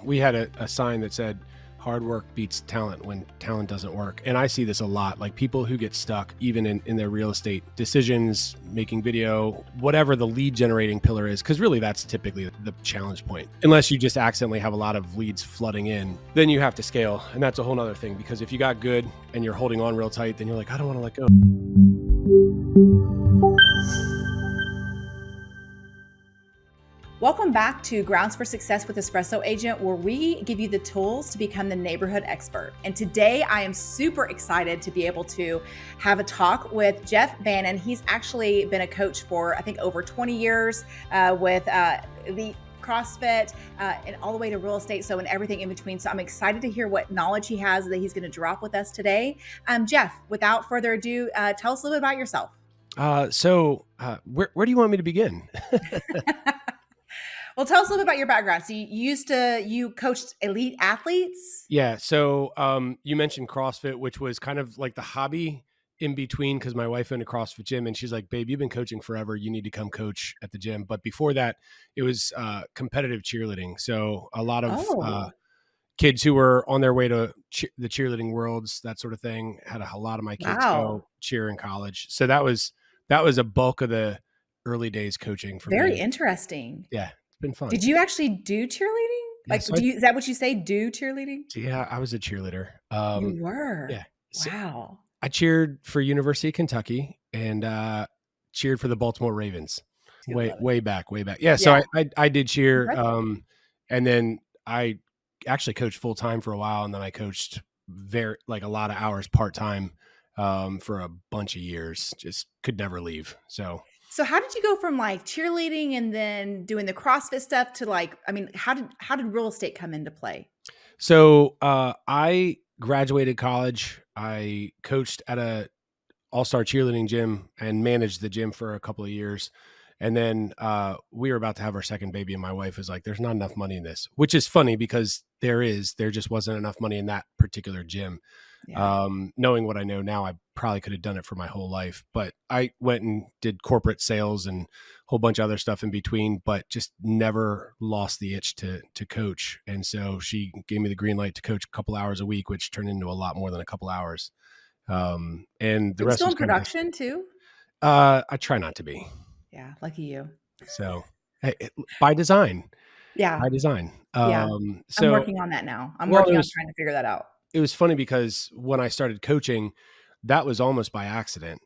we had a sign that said, hard work beats talent when talent doesn't work. And I see this a lot, like people who get stuck even in their real estate decisions, making video, whatever the lead generating pillar is, because really that's typically the challenge point. Unless you just accidentally have a lot of leads flooding in, then you have to scale. And that's a whole nother thing, because if you got good and you're holding on real tight, then you're like, I don't want to let go. Welcome back to Grounds for Success with Espresso Agent, where we give you the tools to become the neighborhood expert. And today I am super excited to be able to have a talk with Jeff Bannan. He's actually been a coach for, I think, over 20 years with the CrossFit and all the way to real estate, so and everything in between. So I'm excited to hear what knowledge he has that he's going to drop with us today. Jeff, without further ado, tell us a little bit about yourself. Where do you want me to begin? Well, tell us a little bit about your background. So you coached elite athletes? Yeah. So you mentioned CrossFit, which was kind of like the hobby in between, because my wife owned a CrossFit gym and she's like, babe, you've been coaching forever. You need to come coach at the gym. But before that, it was competitive cheerleading. So a lot of kids who were on their way to the cheerleading worlds, that sort of thing, had a lot of my kids go cheer in college. So that was a bulk of the early days coaching for me. Very interesting. Yeah. Been fun. Did you actually do cheerleading? Like, is that what you say? Do cheerleading? Yeah, I was a cheerleader. You were? Yeah. Wow. I cheered for University of Kentucky and cheered for the Baltimore Ravens way back. Yeah. So I did cheer. And then I actually coached full time for a while, and then I coached a lot of hours part-time for a bunch of years. Just could never leave. So how did you go from like cheerleading and then doing the CrossFit stuff to how did real estate come into play? So I graduated college. I coached at a all-star cheerleading gym and managed the gym for a couple of years. And then we were about to have our second baby, and my wife was like, there's not enough money in this, which is funny because there just wasn't enough money in that particular gym. Yeah. Knowing what I know now, I probably could have done it for my whole life, but I went and did corporate sales and a whole bunch of other stuff in between, but just never lost the itch to coach. And so she gave me the green light to coach a couple hours a week, which turned into a lot more than a couple hours. And the rest still in production too? I try not to be. Yeah. Lucky you. So by design. Yeah. By design. I'm working on that now. I'm trying to figure that out. It was funny because when I started coaching, that was almost by accident.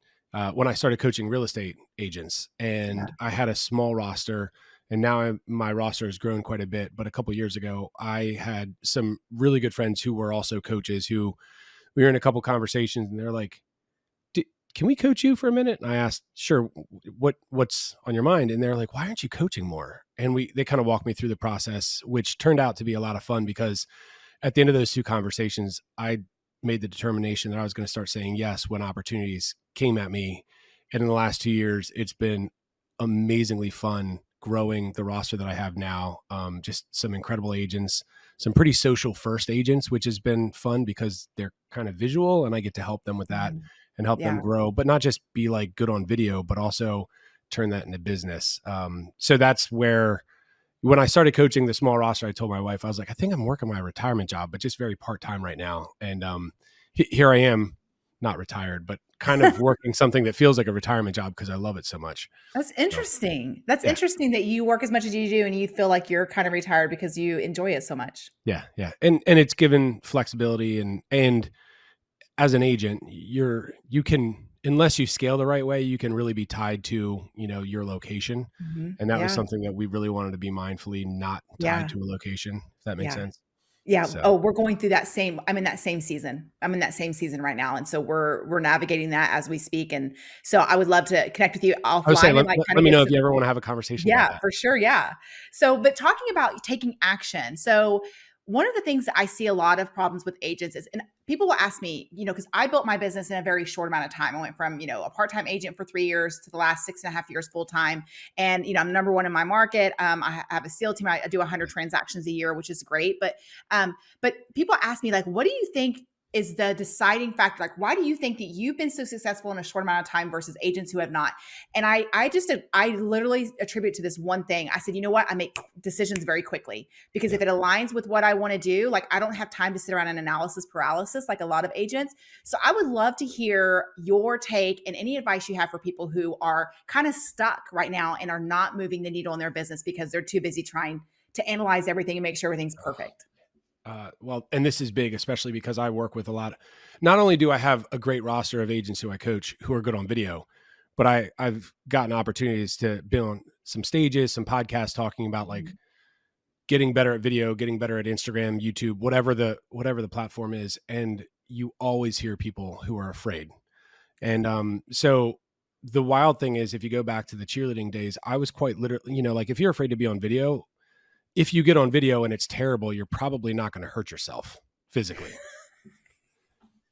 When I started coaching real estate agents, and I had a small roster, and now my roster has grown quite a bit. But a couple of years ago, I had some really good friends who were also coaches who we were in a couple conversations, and they're like, can we coach you for a minute? And I asked, sure, what's on your mind? And they're like, why aren't you coaching more? And they kind of walked me through the process, which turned out to be a lot of fun, because at the end of those two conversations, I made the determination that I was going to start saying yes when opportunities came at me. And in the last 2 years, it's been amazingly fun growing the roster that I have now. Just some incredible agents, some pretty social first agents, which has been fun because they're kind of visual and I get to help them with that and help them grow, but not just be like good on video, but also turn that into business. So that's where, when I started coaching the small roster, I told my wife, I was like, I think I'm working my retirement job, but just very part-time right now. And here I am, not retired, but kind of working something that feels like a retirement job because I love it so much. That's interesting. That's interesting that you work as much as you do and you feel like you're kind of retired because you enjoy it so much. Yeah. Yeah. And it's given flexibility, and as an agent, you can, unless you scale the right way, you can really be tied to, your location. Mm-hmm. And that was something that we really wanted to be mindfully not tied to a location, if that makes sense. Yeah. So. We're going through that same, I'm in that same season right now. And so we're navigating that as we speak. And so I would love to connect with you offline. I was saying, let me know if you ever want to have a conversation about that. For sure. Yeah. So, but talking about taking action. So one of the things that I see a lot of problems with agents is, and people will ask me, because I built my business in a very short amount of time. I went from, a part-time agent for 3 years to the last 6.5 years full-time. And, I'm number one in my market. I have a SEAL team. I do 100 transactions a year, which is great. But people ask me, like, what do you think is the deciding factor? Like, why do you think that you've been so successful in a short amount of time versus agents who have not? And I literally attribute to this one thing. I said, you know what? I make decisions very quickly because Yeah. if it aligns with what I want to do, like I don't have time to sit around in analysis paralysis like a lot of agents. So I would love to hear your take and any advice you have for people who are kind of stuck right now and are not moving the needle in their business because they're too busy trying to analyze everything and make sure everything's perfect. Well, and this is big, especially because I work with a lot. Not only do I have a great roster of agents who I coach who are good on video, but I've gotten opportunities to be on some stages, some podcasts talking about like Mhm. getting better at video, getting better at Instagram, YouTube, whatever the platform is. And you always hear people who are afraid. Yeah. And so the wild thing is, if you go back to the cheerleading days, I was quite literally, like if you're afraid to be on video, if you get on video and it's terrible, you're probably not going to hurt yourself physically.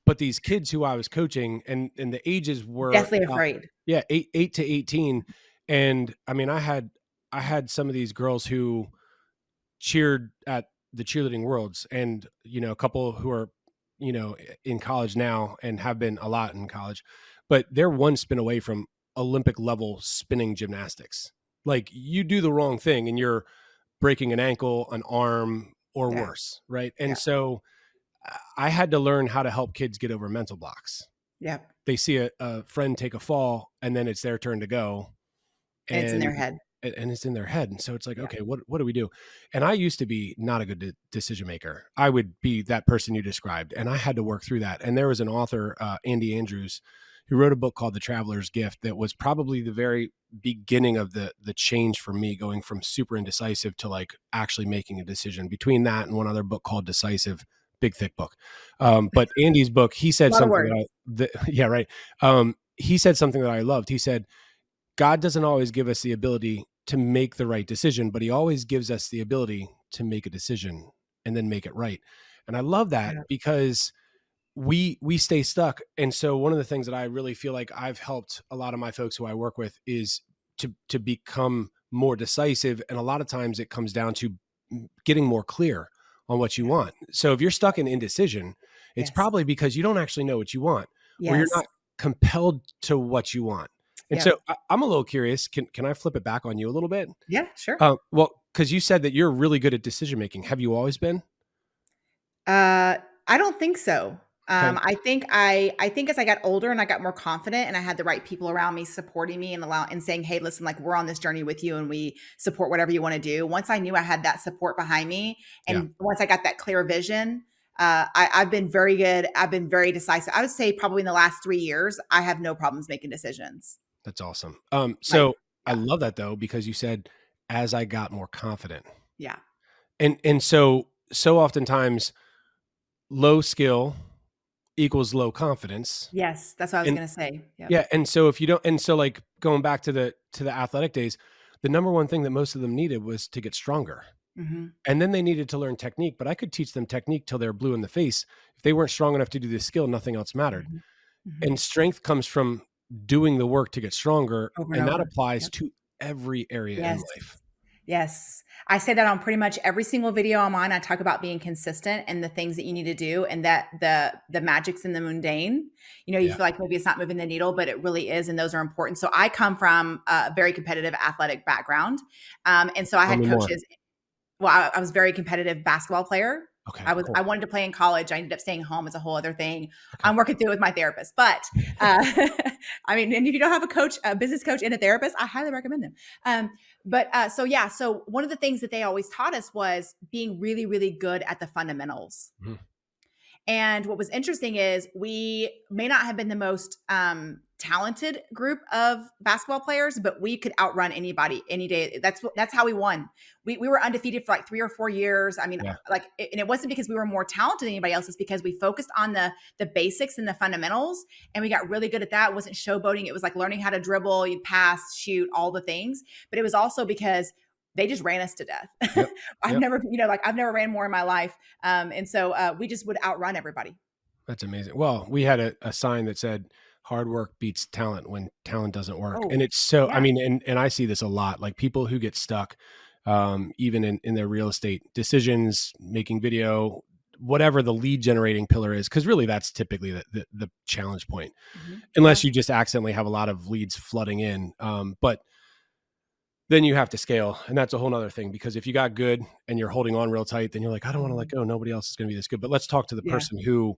But these kids who I was coaching, and the ages were Deathly about, afraid. yeah, 8 to 18. And I mean, I had some of these girls who cheered at the cheerleading worlds, and a couple who are in college now and have been a lot in college, but they're one spin away from Olympic level spinning gymnastics. Like, you do the wrong thing and you're breaking an ankle, an arm, or Yeah. worse, right? And Yeah. so I had to learn how to help kids get over mental blocks. Yeah. They see a friend take a fall, and then it's their turn to go, And it's in and their head. it's in their head. And so it's like, Yeah. okay, what do we do? And I used to be not a good decision maker. I would be that person you described, and I had to work through that. And there was an author, Andy Andrews, who wrote a book called The Traveler's Gift that was probably the very beginning of the change for me, going from super indecisive to like actually making a decision. Between that and one other book called Decisive, big thick book. But Andy's book, he A said lot of something words. yeah, right. He said something that I loved. He said, God doesn't always give us the ability to make the right decision, but he always gives us the ability to make a decision and then make it right. And I love that Yeah. because we stay stuck. And so one of the things that I really feel like I've helped a lot of my folks who I work with is to become more decisive. And a lot of times it comes down to getting more clear on what you Yeah. want. So if you're stuck in indecision, it's Yes. probably because you don't actually know what you want, or you're Yes. not compelled to what you want. And Yep. so I'm a little curious. Can I flip it back on you a little bit? Yeah, sure. Well, because you said that you're really good at decision making. Have you always been? I don't think so. Okay. I think as I got older and I got more confident and I had the right people around me supporting me and saying, "Hey, listen, like we're on this journey with you and we support whatever you want to do." Once I knew I had that support behind me, Yeah, and once I got that clear vision, I've been very good. I've been very decisive. I would say probably in the last 3 years, I have no problems making decisions. that's awesome. Like, So I yeah, love that though, because you said as I got more confident, yeah, and so oftentimes low skill equals low confidence. yes, that's what I was And gonna say. Yep. yeah, and so if you don't, and so like going back to the athletic days, the number one thing that most of them needed was to get stronger. Hmm. And then they needed to learn technique, but I could teach them technique till they're blue in the face. If they weren't strong enough to do the skill, nothing else mattered. Hmm. Hmm. And strength comes from doing the work to get stronger, Over and and that over. applies Yep. to every area in Yes. life. Yes. I say that on pretty much every single video I'm on. I talk about being consistent and the things that you need to do and that the magic's in the mundane. You Yeah. feel like maybe it's not moving the needle, but it really is, and those are important. So I come from a very competitive athletic background. And so I Tell had me more. coaches. Well, I was a very competitive basketball player. Okay, I cool. wanted to play in college. I ended up staying home as a whole other thing. Okay. I'm working through it with my therapist, but uh, I mean, and if you don't have a coach, a business coach, and a therapist, I highly recommend them. So yeah, so one of the things that they always taught us was being really, really good at the fundamentals. Mhm. And what was interesting is we may not have been the most talented group of basketball players, but we could outrun anybody any day. That's how we won. We were undefeated for like 3 or 4 years. I mean, Yeah. and it wasn't because we were more talented than anybody else. It's because we focused on the basics and the fundamentals, and we got really good at that. It wasn't showboating. It was like learning how to dribble, you pass, shoot, all the things. But it was also because they just ran us to death. Yep. Yep. I've never ran more in my life. And so we just would outrun everybody. That's amazing. Well, we had a sign that said hard work beats talent when talent doesn't work. And Oh, it's so, I yeah. mean, and I see this a lot, like people who get stuck, even in their real estate decisions, making video, whatever the lead generating pillar is, because really that's typically the challenge point, Yeah. unless you just accidentally have a lot of leads flooding in. But then you have to scale, and that's a whole nother thing, because if you got good and you're holding on real tight, then you're like, I don't want to let Mhm. go. Nobody else is going to be this good. But let's talk to the Yeah. person who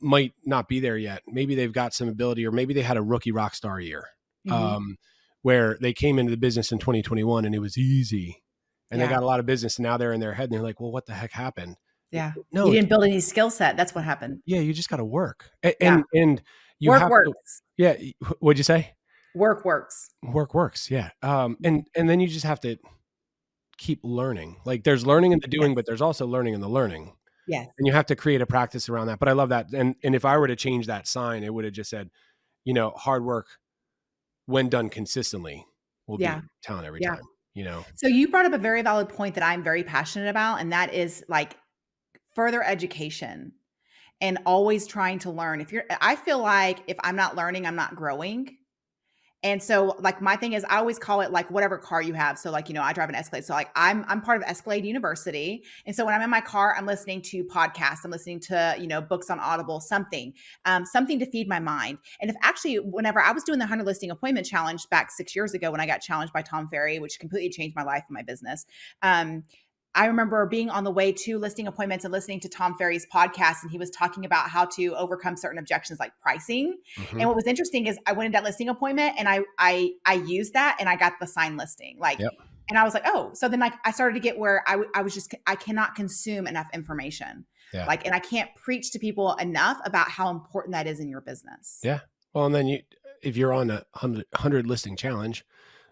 might not be there yet. Maybe they've got some ability, or maybe they had a rookie rock star year, Mhm. um, where they came into the business in 2021 and it was easy, and they Yeah. got a lot of business. And now they're in their head and they're like, well, what the heck happened? Yeah. You No, it's didn't build any skill set. That's what happened. yeah, you just got to work. Yeah. And you Work have to, works. yeah. What'd you say? Work works. Work works. Yeah. And then you just have to keep learning. Like there's learning in the doing, but Yes. there's also learning in the learning. Yes. And you have to create a practice around that. But I love that. And if I were to change that sign, it would have just said, hard work when done consistently will beat Yeah. talent every Yeah. time, you know? So you brought up a very valid point that I'm very passionate about, and that is like further education and always trying to learn. I feel like if I'm not learning, I'm not growing. And so like my thing is I always call it like whatever car you have. So like, I drive an Escalade. So like I'm part of Escalade University. And so when I'm in my car, I'm listening to podcasts, I'm listening to, books on Audible, something to feed my mind. And if actually whenever I was doing the 100 listing appointment challenge back 6 years ago, when I got challenged by Tom Ferry, which completely changed my life and my business. I remember being on the way to listing appointments and listening to Tom Ferry's podcast, and he was talking about how to overcome certain objections like pricing. Hmm. And what was interesting is I went into that listing appointment and I used that and I got the signed listing. Yep. And I was like, oh, so then like I started to get where I was just, I cannot consume enough information. Yeah. And I can't preach to people enough about how important that is in your business. Yeah. Well, and then if you're on a 100 listing challenge,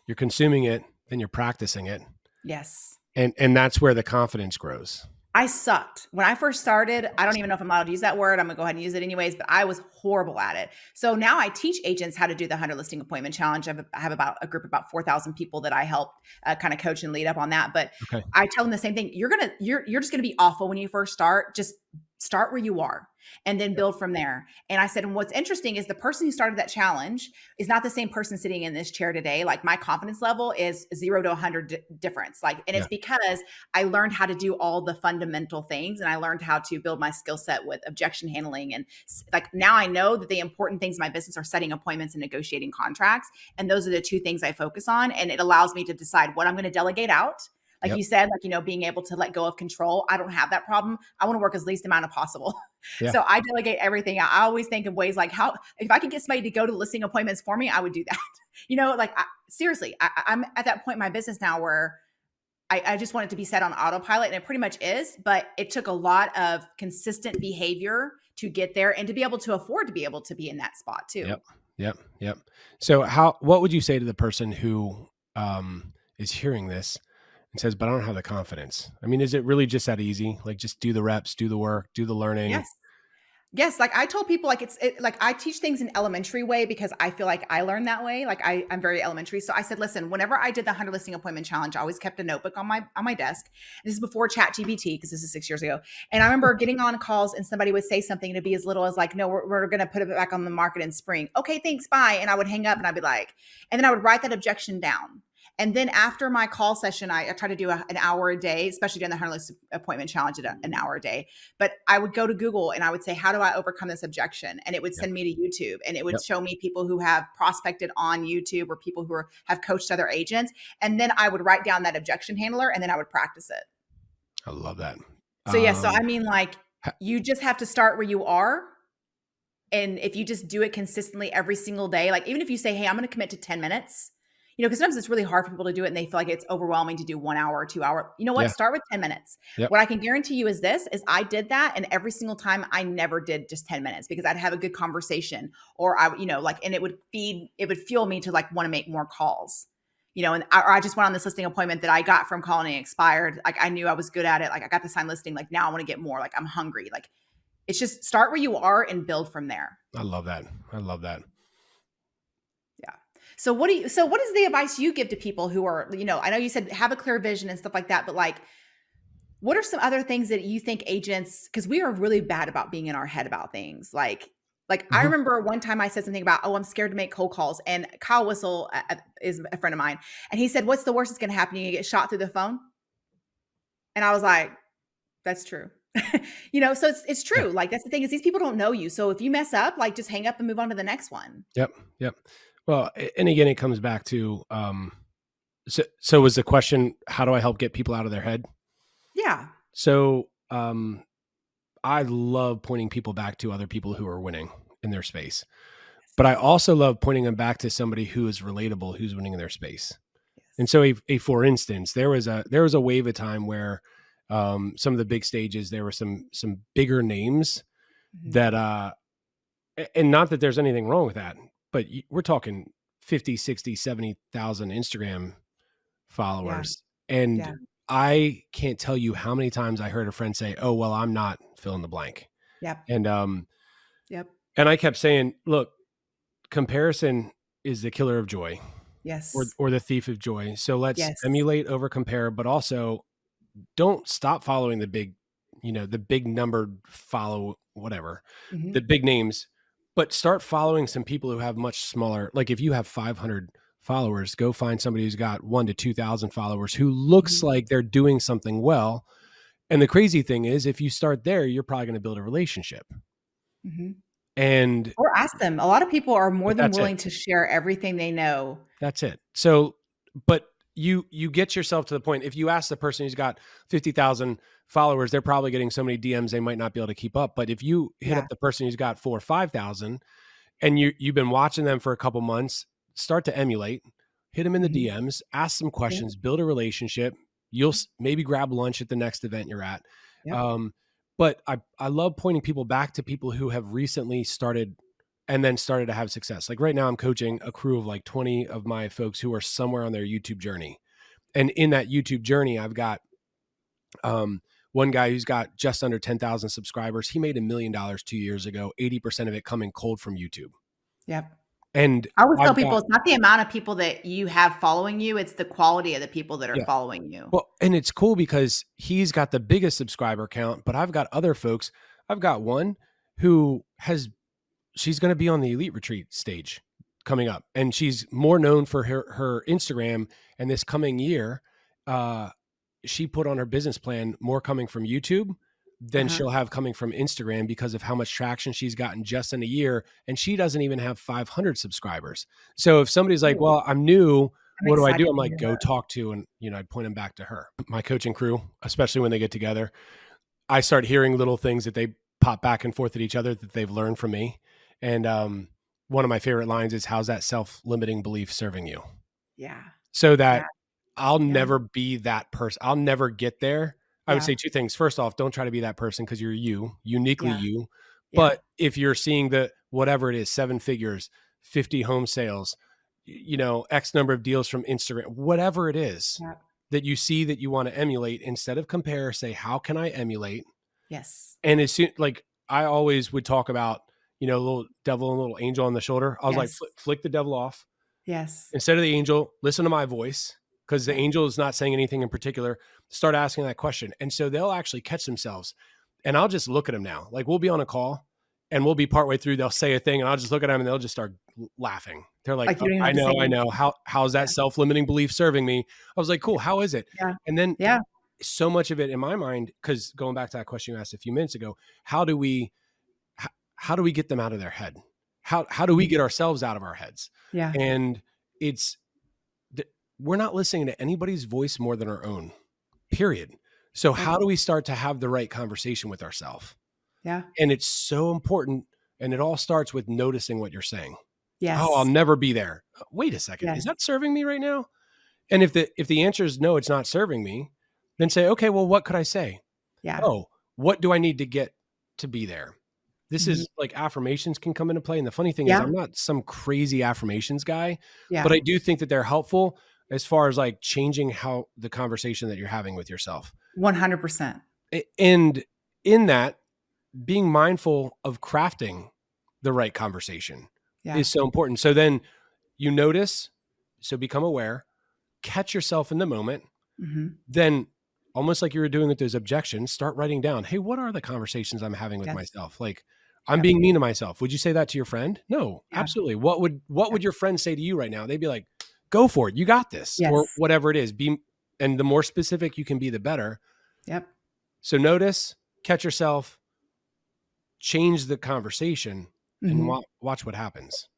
you're consuming it, then you're practicing it. Yes. And that's where the confidence grows. I sucked. When I first started, I don't even know if I'm allowed to use that word. I'm going to go ahead and use it anyways, but I was horrible at it. So now I teach agents how to do the 100 listing appointment challenge. I have about a group of about 4,000 people that I help kind of coach and lead up on that. But Okay. I tell them the same thing. You're just going to be awful when you first start. Just start where you are and then build from there. And I said, and what's interesting is the person who started that challenge is not the same person sitting in this chair today. Like my confidence level is 0 to 100 difference. And it's because I learned how to do all the fundamental things, and I learned how to build my skill set with objection handling. And like now I know that the important things in my business are setting appointments and negotiating contracts. And those are the two things I focus on. And it allows me to decide what I'm going to delegate out. Like you said, being able to let go of control. I don't have that problem. I want to work as least amount of possible. Yeah. So I delegate everything. I always think of ways like how, if I could get somebody to go to listing appointments for me, I would do that. Seriously, I'm at that point in my business now where I just want it to be set on autopilot, and it pretty much is, but it took a lot of consistent behavior to get there and to be able to afford to be able to be in that spot too. Yep. So what would you say to the person who is hearing this and says, but I don't have the confidence? I mean, is it really just that easy? Like just do the reps, do the work, do the learning. Yes. Like I told people, like I teach things in elementary way because I feel like I learned that way. Like I'm very elementary. So I said, listen, whenever I did the 100 listing appointment challenge, I always kept a notebook on my desk. This is before ChatGPT, because this is 6 years ago. And I remember getting on calls and somebody would say something, and it'd be as little as like, no, we're going to put it back on the market in spring. Okay, thanks. Bye. And I would hang up and I'd be like, and then I would write that objection down. And then after my call session, I try to do an hour a day, especially during the 100 list appointment challenge at an hour a day. But I would go to Google and I would say, how do I overcome this objection? And it would send me to YouTube, and it would show me people who have prospected on YouTube or people who have coached other agents. And then I would write down that objection handler, and then I would practice it. I love that. So I mean, like you just have to start where you are. And if you just do it consistently every single day, like even if you say, hey, I'm going to commit to 10 minutes, because sometimes it's really hard for people to do it and they feel like it's overwhelming to do 1 hour or 2 hour. You know what? Yeah. Start with 10 minutes. Yep. What I can guarantee you is I did that. And every single time I never did just 10 minutes because I'd have a good conversation, or and it would fuel me to like want to make more calls, or I just went on this listing appointment that I got from calling and expired. Like I knew I was good at it. Like I got the signed listing. Like now I want to get more. Like I'm hungry. Like it's just start where you are and build from there. I love that. Yeah. So what is the advice you give to people who are, I know you said have a clear vision and stuff like that, but like, what are some other things that you think agents, because we are really bad about being in our head about things. Like I remember one time I said something about, I'm scared to make cold calls. And Kyle Whistle is a friend of mine. And he said, what's the worst that's going to happen? You get shot through the phone. And I was like, That's true. So it's Yeah. true. Like, that's the thing is these people don't know you. So if you mess up, like, just hang up and move on to the next one. Yep. Yep. Well, and again, it comes back to, so was the question, how do I help get people out of their head? Yeah. So, I love pointing people back to other people who are winning in their space, but I Yes. also love pointing them back to somebody who is relatable, who's winning in their space. And Yes. so, for instance, there was a wave of time where, some of the big stages, there were some bigger names Mhm. that, and not that there's anything wrong with that, but we're talking 50, 60, 70,000 Instagram Yeah. followers. And Yeah. I can't tell you how many times I heard a friend say, "Oh, well, I'm not fill in the blank." Yep. And, Yep. and I kept saying, look, comparison is the killer of joy, Yes. or the thief of joy. So let's Yes. emulate over compare, but also don't stop following the big numbered follow, whatever, the Mhm. big names, but start following some people who have much smaller. Like if you have 500 followers, go find somebody who's got 1 to 2,000 followers who looks Mhm. like they're doing something well. And the crazy thing is, if you start there, you're probably going to build a relationship. Mhm. And Or ask them. A lot of people are more but than that's it. willing to share everything they know. That's it. So, but you get yourself to the point. If you ask the person who's got 50,000 followers, they're probably getting so many DMs they might not be able to keep up. But if you hit Yeah. up the person who's got 4 or 5,000, and you've been watching them for a couple months, start to emulate, hit them in the Mhm. DMs, ask some Yep. questions, build a relationship. You'll maybe grab lunch at the next event you're at. Yep. Um, but I love pointing people back to people who have recently started and then started to have success. Like right now, I'm coaching a crew of like 20 of my folks who are somewhere on their YouTube journey. And in that YouTube journey, I've got um, one guy who's got just under 10,000 subscribers. He made $1 million 2 years ago, 80% of it coming cold from YouTube. Yep. And I always tell I've people got, it's not the amount of people that you have following you, it's the quality of the people that are yeah. following you. Well, and it's cool because he's got the biggest subscriber count, but I've got other folks. I've got one who she's going to be on the elite retreat stage coming up, and she's more known for her Instagram. And this coming year, uh, she put on her business plan more coming from YouTube than Uh-huh. she'll have coming from Instagram because of how much traction she's gotten just in a year. And she doesn't even have 500 subscribers. So if somebody's like, Cool. well, I'm new, I'm what do I do? excited I'm to like, hear go that. talk to, and, I'd point them back to her. My coaching crew, especially when they get together, I start hearing little things that they pop back and forth at each other that they've learned from me. And, one of my favorite lines is, how's that self-limiting belief serving you? Yeah. So Yeah. that I'll Yeah. never be that person. I'll never get there. I would Yeah. say 2 things. First off, don't try to be that person because you're you, uniquely Yeah. you. Yeah. But if you're seeing the whatever it is, 7 figures, 50 home sales, X number of deals from Instagram, whatever it is Yeah. that you see that you want to emulate, instead of compare, say, how can I emulate? Yes. And as soon, like I always would talk about, a little devil and a little angel on the shoulder. I was like, Yes. flick the devil off. Yes. Instead of the angel, listen to my voice, because the Yep. angel is not saying anything in particular. Start asking that question. And so they'll actually catch themselves. And I'll just look at them now. Like we'll be on a call and we'll be partway through. They'll say a thing and I'll just look at them and they'll just start laughing. They're like, Like, you oh, don't even I have to say know, I anything. know. How's Yeah. that self-limiting belief serving me? I was like, cool. How is it? Yeah. And then Yeah. so much of it in my mind, because going back to that question you asked a few minutes ago, how do we get them out of their head? How do we Mhm. get ourselves out of our heads? Yeah. And it's we're not listening to anybody's voice more than our own, period. So Yep. how do we start to have the right conversation with ourselves? Yeah. And it's so important. And it all starts with noticing what you're saying. Oh, I'll Yes. never be there. Wait a second. Is Yes. that serving me right now? And if the answer is no, it's not serving me, then say, okay, well, what could I say? Yeah. Oh, what do I need to get to be there? This Mhm. is like affirmations can come into play. And the funny thing is, Yeah. I'm not some crazy affirmations guy, but Yeah. I do think that they're helpful as far as like changing how the conversation that you're having with yourself. 100%. And in that, being mindful of crafting the right conversation Yeah. is so important. So then you notice, so become aware, catch yourself in the moment, Mhm. then almost like you were doing with those objections, start writing down, hey, what are the conversations I'm having with Yes. myself? Like, I'm Yep. being mean to myself. Would you say that to your friend? No, Yeah. absolutely. What would Yep. your friend say to you right now? They'd be like, go for it. You got this, or Yes. whatever it is. And the more specific you can be, the better. Yep. So notice, catch yourself, change the conversation, and Mhm. watch what happens.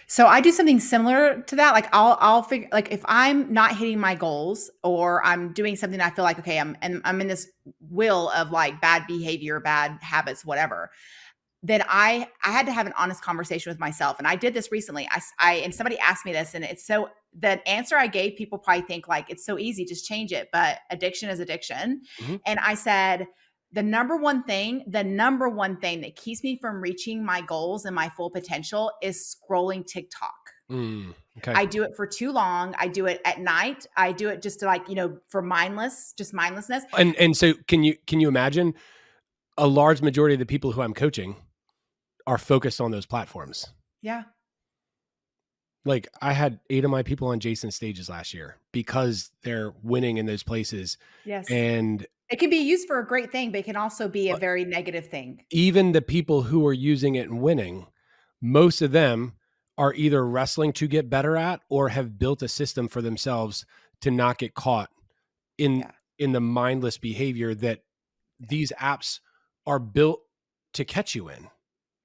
So I do something similar to that. Like I'll figure like if I'm not hitting my goals or I'm doing something I feel like okay, I'm in this wheel of like bad behavior, bad habits, whatever. Then I had to have an honest conversation with myself. And I did this recently. And somebody asked me this and it's so the answer I gave people probably think like it's so easy, just change it, but addiction is addiction. Mhm. And I said the number one thing that keeps me from reaching my goals and my full potential is scrolling TikTok. Okay. I do it for too long. I do it at night. I do it just to like, for just mindlessness. And so can you imagine a large majority of the people who I'm coaching are focused on those platforms. Yeah. Like I had 8 of my people on Jason's stages last year because they're winning in those places. Yes. And It can be used for a great thing, but it can also be a very negative thing. even the people who are using it and winning, most of them are either wrestling to get better at or have built a system for themselves to not get caught in Yeah. in the mindless behavior that these apps are built to catch you in. Yep.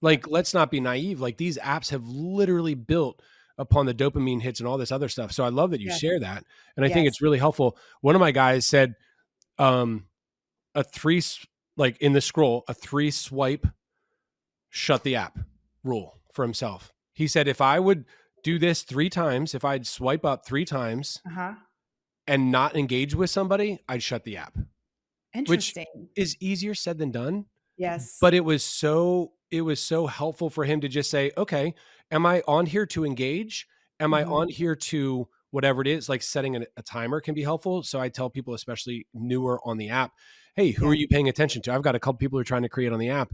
Like, let's not be naive. Like these apps have literally built upon the dopamine hits and all this other stuff. So I love that you Yes. share that. And I think Yes. it's really helpful. One of my guys said, um, a like in the scroll, a 3 swipe, shut the app rule for himself. He said, if I would do this 3 times, if I'd swipe up 3 times Uh-huh. and not engage with somebody, I'd shut the app, which Interesting. is easier said than done. Yes. But it was so helpful for him to just say, okay, am I on here to engage? Am I Mhm. on here to whatever it is? Like setting a timer can be helpful. So I tell people, especially newer on the app, hey, who are Yeah. you paying attention to? I've got a couple people who are trying to create on the app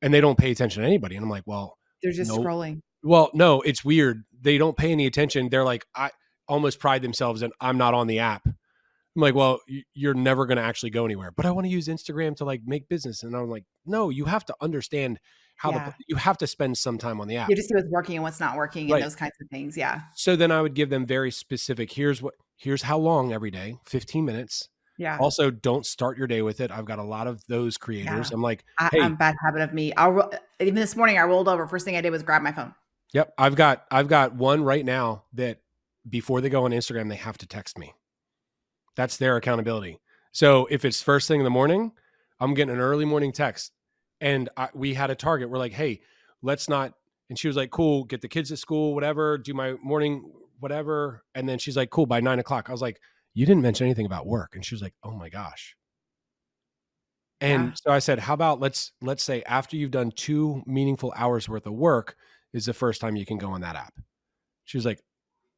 and they don't pay attention to anybody. And I'm like, well, They're just no, scrolling. well, no, it's weird. They don't pay any attention. They're like, I almost pride themselves in I'm not on the app. I'm like, well, you're never going to actually go anywhere. But I want to use Instagram to like make business. And I'm like, no, you have to understand how Yeah. you have to spend some time on the You app. just see what's working and what's not working and Right. those kinds of things. Yeah. So then I would give them very specific, here's how long every day, 15 minutes. Yeah. Also, don't start your day with it. I've got a lot of those creators. Yeah. I'm like, I'm hey, bad habit of me. Even this morning I rolled over. First thing I did was grab my phone. yep, I've got one right now that before they go on Instagram, they have to text me. That's their accountability. So if it's first thing in the morning, I'm getting an early morning text. And we had a target. We're like, hey, let's not. And she was like, cool, get the kids to school, whatever, do my morning, whatever. And then she's like, cool, by 9 o'clock. I was like, you didn't mention anything about work. And she was like, oh my gosh. Yeah. And so I said, how about let's say after you've done 2 meaningful hours worth of work is the first time you can go on that app. She was like,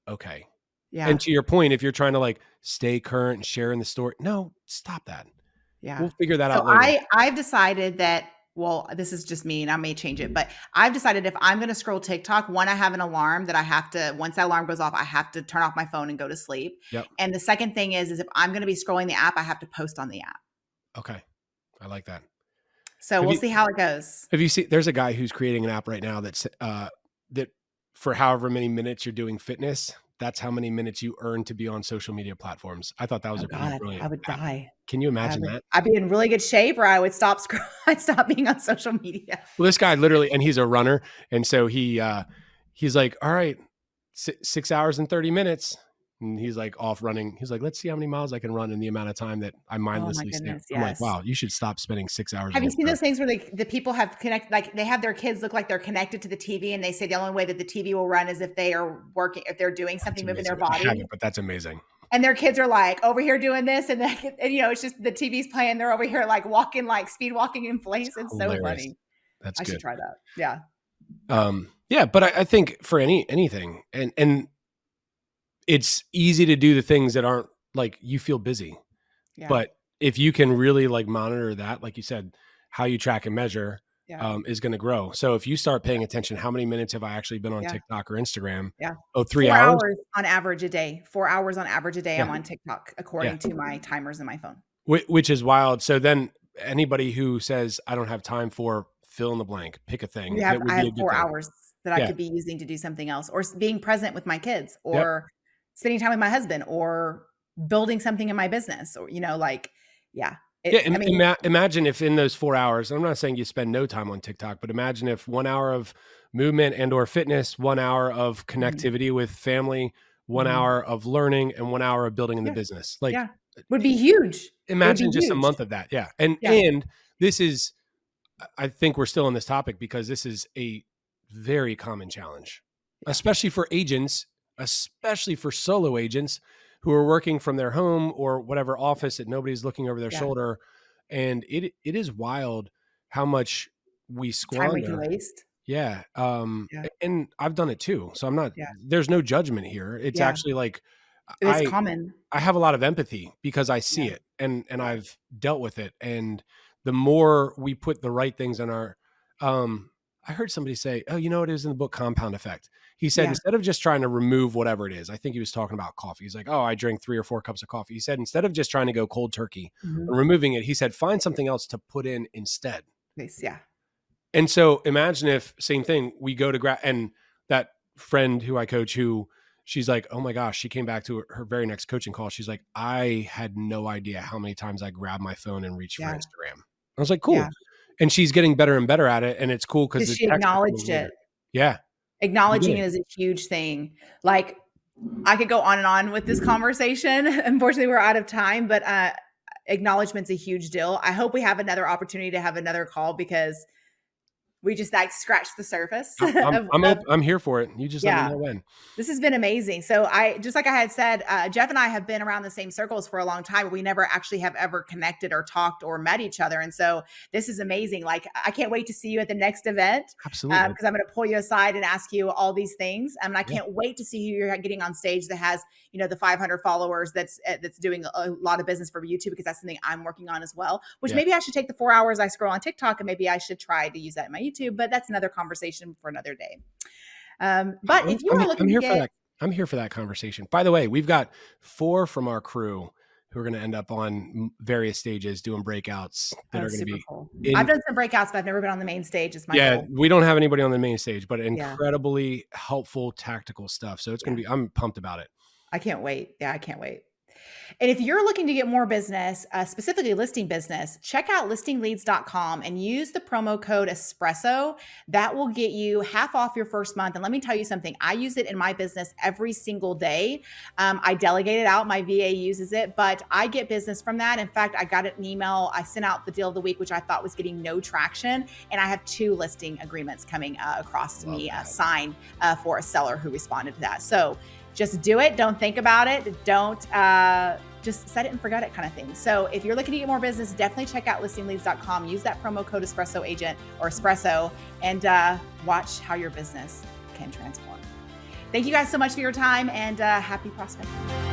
okay. Yeah. And to your point, if you're trying to like stay current and share in the story, no, stop that. Yeah. We'll figure that So out later. I've decided that well, this is just me and I may change it, but I've decided if I'm going to scroll TikTok, one, I have an alarm that I have to, once that alarm goes off, I have to turn off my phone and go to sleep. Yep. And the second thing is if I'm going to be scrolling the app, I have to post on the app. Okay. I like that. So Have we'll you see how it goes. have you seen there's a guy who's creating an app right now that for however many minutes you're doing fitness, that's how many minutes you earn to be on social media platforms. I thought that was Oh a pretty God, I brilliant would app. die. Can you imagine that? I'd be in really good shape or I would stop I'd stop being on social media. Well, this guy literally, and he's a runner, and so he's like, all right, 6 hours and 30 minutes. And he's like off running. He's like, let's see how many miles I can run in the amount of time that I Oh my mindlessly stay. goodness, I'm like, yes. wow, you should stop spending 6 hours Have on you the seen treadmill. those things where the people have like they have their kids look like they're connected to the TV and they say the only way that the TV will run is if they are working, if they're doing That's something, moving their amazing. I body. haven't, but that's amazing. And their kids are like over here doing this and it's just the TV's playing. They're over here like walking, like speed walking in It's place. It's so hilarious. funny. That's I should good. try that. Yeah. Yeah, but I think for anything, and it's easy to do the things that aren't like you feel busy. Yeah. But if you can really like monitor that, like you said, how you track and measure Yeah. is going to grow. So if you start paying attention, how many minutes have I actually been on Yeah. TikTok or Instagram? Yeah. Oh, 3 4 hours. hours on average a day. 4 hours on average a day. Yeah, I'm on TikTok yeah, according to my timers in my phone. which is wild. So then anybody who says I don't have time for fill in the blank, pick a thing that would I be have a good 4 thing. hours that I Yeah. could be using to do something else or being present with my kids Yep. or spending time with my husband or building something in my business or, like, yeah, Yeah, I mean, imagine if in those 4 hours, I'm not saying you spend no time on TikTok, but imagine if 1 hour of movement and or fitness, 1 hour of mhm, connectivity with family, 1 mhm. hour of learning, and 1 hour of building in the Yeah, business. Like, yeah. Would be huge. It would be imagine just a huge. month of that. Yeah. And Yeah, this is I think we're still on this topic because this is a very common challenge, yeah, especially for agents, especially for solo agents who are working from their home or whatever office that nobody's looking over their yeah. shoulder. And it is wild how much we Time we can squander. waste. Yeah. Yeah, And I've done it too. So I'm not, yeah, there's no judgment here. It's yeah. actually like It's I common. I have a lot of empathy because I Yeah, see it and yeah. I've dealt with it. And the more we put the right things in our I heard somebody say, "Oh, you know it is in the book Compound Effect." He said Yeah. instead of just trying to remove whatever it is, I think he was talking about coffee. He's like, "Oh, I drink 3 or 4 cups of coffee." He said instead of just trying to go cold turkey and Mhm. removing it, he said find something else to put in instead. Nice, yeah. And so imagine if same thing, we go to grab and that friend who I coach who she's like, "Oh my gosh," she came back to her very next coaching call. She's like, "I had no idea how many times I grabbed my phone and reached for Yeah, Instagram." I was like, yeah. "Cool." And she's getting better and better at it. And it's cool because 'Cause the she text is coming acknowledged later. it. Yeah, Acknowledging beginning. it is a huge thing. Like, I could go on and on with this conversation. Unfortunately, we're out of time, but, acknowledgement's a huge deal. I hope we have another opportunity to have another call because we just, like, scratched the surface of I'm here for it. You just let me yeah. know when. This has been amazing. So I just like I had said, Jeff and I have been around the same circles for a long time, but we never actually have ever connected or talked or met each other. And so this is amazing. Like I can't wait to see you at the next event Absolutely. because I'm going to pull you aside and ask you all these things. And I Yeah. can't wait to see who you're getting on stage that has the 500 followers that's doing a lot of business for YouTube because that's something I'm working on as well. Which Yeah. maybe I should take the 4 hours I scroll on TikTok and maybe I should try to use that in my YouTube. But that's another conversation for another day. But if you are I'm looking to here for get that. I'm here for that conversation. By the way, we've got 4 from our crew who are going to end up on various stages doing breakouts that oh, are going to super be cool. I've in. done some breakouts, but I've never been on the main stage. It's my Yeah, goal. we don't have anybody on the main stage, but Yeah, incredibly helpful tactical stuff. So it's going yeah. to be, I'm pumped about it. I can't wait. Yeah, I can't wait. And if you're looking to get more business, specifically listing business, check out listingleads.com and use the promo code Espresso. That will get you half off your first month. And let me tell you something, I use it in my business every single day. I delegate it out. My VA uses it, but I get business from that. In fact, I got an email. I sent out the deal of the week, which I thought was getting no traction. And I have 2 listing agreements coming across to Love me that. signed for a seller who responded to that. So just do it. Don't think about it. Don't just set it and forget it kind of thing. So if you're looking to get more business, definitely check out listingleads.com. Use that promo code Espresso Agent or Espresso and watch how your business can transform. Thank you guys so much for your time and happy prospecting.